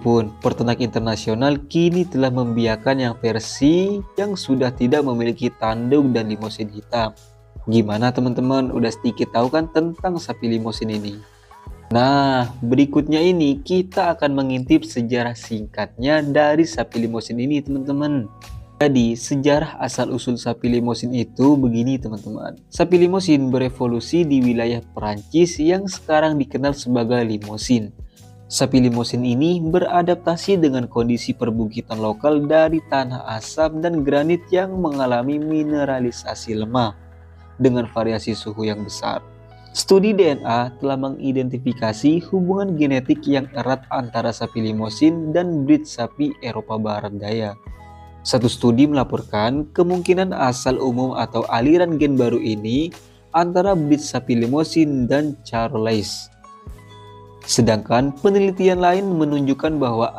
pun, peternak internasional kini telah membiarkan yang versi yang sudah tidak memiliki tanduk dan limosin hitam. Gimana teman-teman, udah sedikit tahu kan tentang sapi limosin ini? Nah, berikutnya ini kita akan mengintip sejarah singkatnya dari sapi limosin ini teman-teman. Jadi, sejarah asal-usul sapi limosin itu begini teman-teman. Sapi limosin berevolusi di wilayah Perancis yang sekarang dikenal sebagai limosin. Sapi limosin ini beradaptasi dengan kondisi perbukitan lokal dari tanah asam dan granit yang mengalami mineralisasi lemah dengan variasi suhu yang besar. Studi DNA telah mengidentifikasi hubungan genetik yang erat antara sapi limosin dan breed sapi Eropa Barat Daya. Satu studi melaporkan kemungkinan asal umum atau aliran gen baru ini antara breed sapi limosin dan Charolais. Sedangkan penelitian lain menunjukkan bahwa